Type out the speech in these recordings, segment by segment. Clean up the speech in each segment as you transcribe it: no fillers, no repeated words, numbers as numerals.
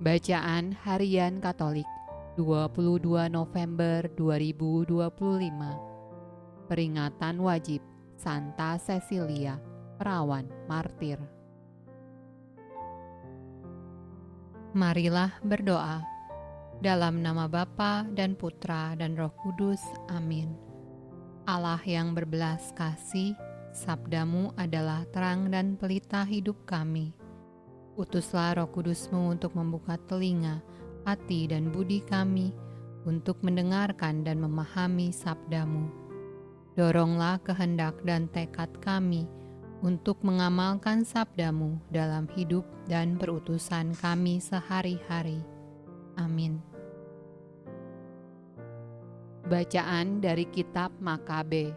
Bacaan Harian Katolik 22 November 2025. Peringatan wajib Santa Cecilia, perawan martir. Marilah berdoa. Dalam nama Bapa dan Putra dan Roh Kudus. Amin. Allah yang berbelas kasih, sabdamu adalah terang dan pelita hidup kami. Utuslah Roh Kudus-Mu untuk membuka telinga, hati dan budi kami untuk mendengarkan dan memahami sabda-Mu. Doronglah kehendak dan tekad kami untuk mengamalkan sabda-Mu dalam hidup dan perutusan kami sehari-hari. Amin. Bacaan dari Kitab Makabe.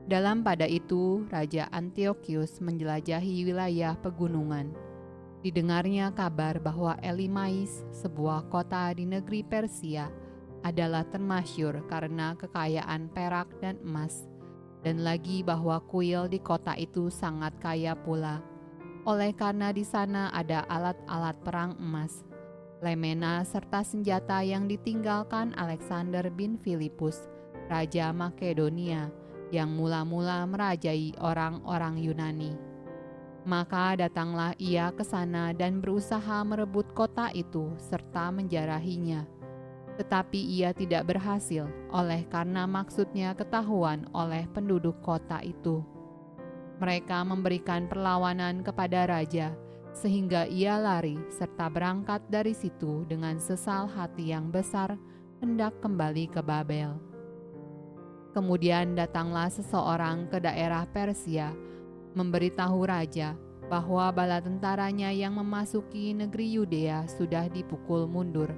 Dalam pada itu, Raja Antiochius menjelajahi wilayah pegunungan. Didengarnya kabar bahwa Elimais, sebuah kota di negeri Persia, adalah termasyur karena kekayaan perak dan emas, dan lagi bahwa kuil di kota itu sangat kaya pula, oleh karena di sana ada alat-alat perang emas, lemena serta senjata yang ditinggalkan Alexander bin Filipus, Raja Makedonia, yang mula-mula merajai orang-orang Yunani. Maka datanglah ia ke sana dan berusaha merebut kota itu serta menjarahinya. Tetapi ia tidak berhasil oleh karena maksudnya ketahuan oleh penduduk kota itu. Mereka memberikan perlawanan kepada raja, sehingga ia lari serta berangkat dari situ dengan sesal hati yang besar hendak kembali ke Babel. Kemudian datanglah seseorang ke daerah Persia, memberitahu raja bahwa bala tentaranya yang memasuki negeri Yudea sudah dipukul mundur,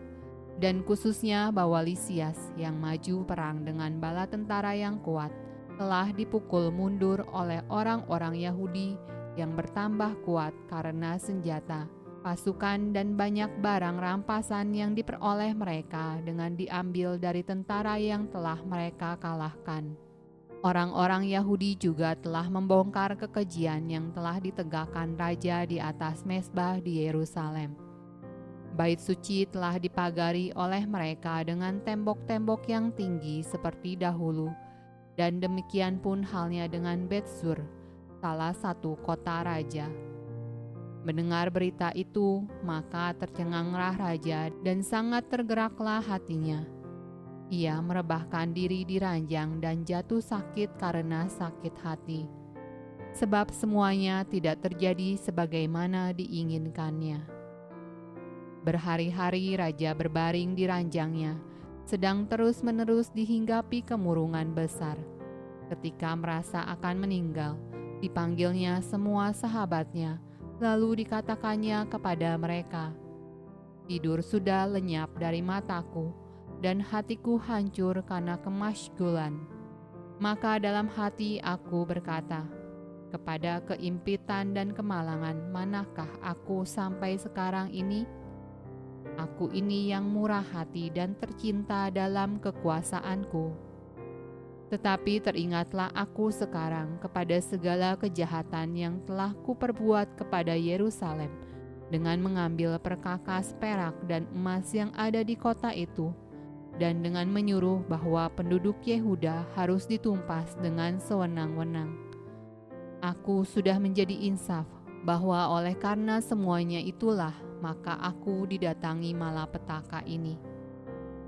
dan khususnya bahwa Lisias yang maju perang dengan bala tentara yang kuat telah dipukul mundur oleh orang-orang Yahudi yang bertambah kuat karena senjata, pasukan dan banyak barang rampasan yang diperoleh mereka dengan diambil dari tentara yang telah mereka kalahkan. Orang-orang Yahudi juga telah membongkar kekejian yang telah ditegakkan raja di atas mezbah di Yerusalem. Bait suci telah dipagari oleh mereka dengan tembok-tembok yang tinggi seperti dahulu, dan demikian pun halnya dengan Bet-Sur, salah satu kota raja. Mendengar berita itu, maka tercenganglah raja dan sangat tergeraklah hatinya. Ia merebahkan diri di ranjang dan jatuh sakit karena sakit hati, sebab semuanya tidak terjadi sebagaimana diinginkannya. Berhari-hari raja berbaring di ranjangnya, sedang terus-menerus dihinggapi kemurungan besar. Ketika merasa akan meninggal, dipanggilnya semua sahabatnya, lalu dikatakannya kepada mereka, "Tidur sudah lenyap dari mataku, dan hatiku hancur karena kemasygulan." Maka dalam hati aku berkata, "Kepada keimpitan dan kemalangan manakah aku sampai sekarang ini? Aku ini yang murah hati dan tercinta dalam kekuasaanku." Tetapi teringatlah aku sekarang kepada segala kejahatan yang telah kuperbuat kepada Yerusalem dengan mengambil perkakas perak dan emas yang ada di kota itu, dan dengan menyuruh bahwa penduduk Yehuda harus ditumpas dengan sewenang-wenang. Aku sudah menjadi insaf bahwa oleh karena semuanya itulah maka aku didatangi malapetaka ini.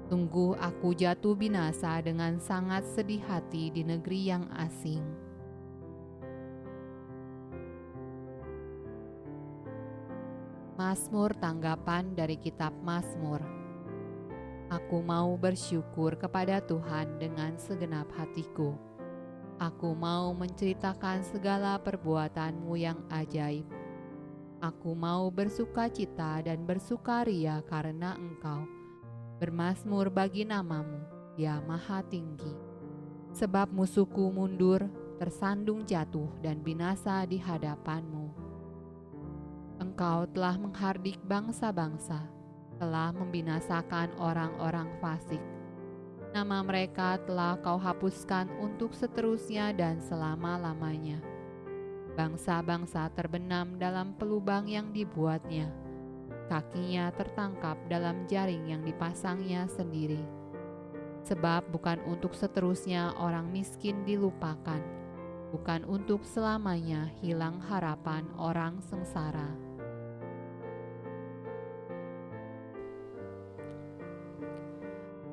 Sungguh aku jatuh binasa dengan sangat sedih hati di negeri yang asing. Mazmur tanggapan dari kitab Mazmur. Aku mau bersyukur kepada Tuhan dengan segenap hatiku. Aku mau menceritakan segala perbuatan-Mu yang ajaib. Aku mau bersukacita dan bersukaria karena Engkau, bermazmur bagi nama-Mu, ya Maha Tinggi. Sebab musuhku mundur, tersandung jatuh dan binasa di hadapan-Mu. Engkau telah menghardik bangsa-bangsa, telah membinasakan orang-orang fasik. Nama mereka telah Kau hapuskan untuk seterusnya dan selama-lamanya. Bangsa-bangsa terbenam dalam pelubang yang dibuatnya. kakinya tertangkap dalam jaring yang dipasangnya sendiri. Sebab bukan untuk seterusnya orang miskin dilupakan, bukan untuk selamanya hilang harapan orang sengsara.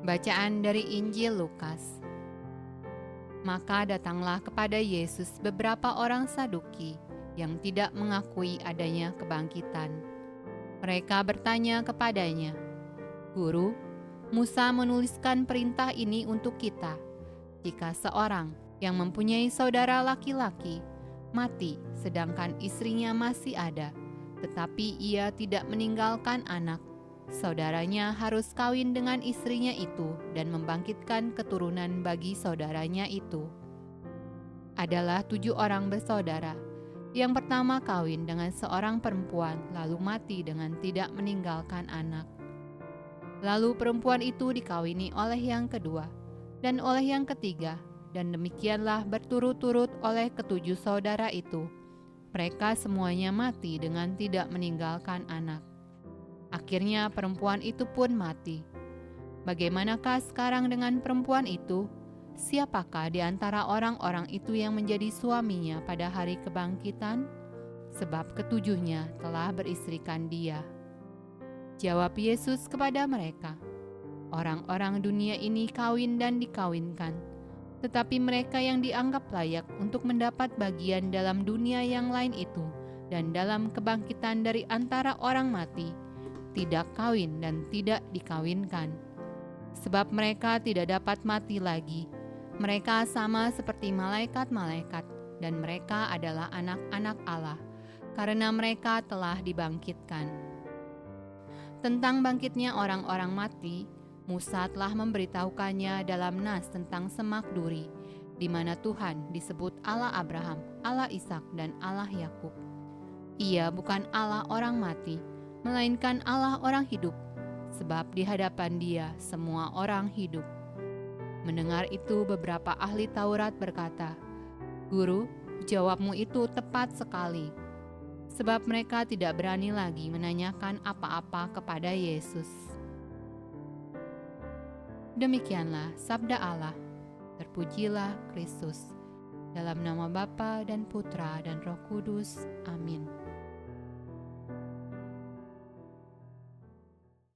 Bacaan dari Injil Lukas. Maka datanglah kepada Yesus beberapa orang Saduki yang tidak mengakui adanya kebangkitan. Mereka bertanya kepadanya, "Guru, Musa menuliskan perintah ini untuk kita. Jika seorang yang mempunyai saudara laki-laki mati sedangkan istrinya masih ada, tetapi ia tidak meninggalkan anak, saudaranya harus kawin dengan istrinya itu dan membangkitkan keturunan bagi saudaranya itu. Adalah 7 orang bersaudara. Yang pertama kawin dengan seorang perempuan, lalu mati dengan tidak meninggalkan anak. Lalu perempuan itu dikawini oleh yang kedua, dan oleh yang ketiga, dan demikianlah berturut-turut oleh ke-7 saudara itu. Mereka semuanya mati dengan tidak meninggalkan anak. Akhirnya perempuan itu pun mati. Bagaimanakah sekarang dengan perempuan itu? Siapakah di antara orang-orang itu yang menjadi suaminya pada hari kebangkitan? Sebab ketujuhnya telah beristrikan dia." Jawab Yesus kepada mereka, "Orang-orang dunia ini kawin dan dikawinkan, tetapi mereka yang dianggap layak untuk mendapat bagian dalam dunia yang lain itu dan dalam kebangkitan dari antara orang mati, tidak kawin dan tidak dikawinkan. Sebab mereka tidak dapat mati lagi. Mereka sama seperti malaikat-malaikat, dan mereka adalah anak-anak Allah, karena mereka telah dibangkitkan." Tentang bangkitnya orang-orang mati, Musa telah memberitahukannya dalam nas tentang semak duri, di mana Tuhan disebut Allah Abraham, Allah Ishak, dan Allah Yakub. Ia bukan Allah orang mati, melainkan Allah orang hidup, sebab di hadapan Dia semua orang hidup. Mendengar itu beberapa ahli Taurat berkata, "Guru, jawabmu itu tepat sekali." Sebab mereka tidak berani lagi menanyakan apa-apa kepada Yesus. Demikianlah sabda Allah. Terpujilah Kristus. Dalam nama Bapa dan Putra dan Roh Kudus. Amin.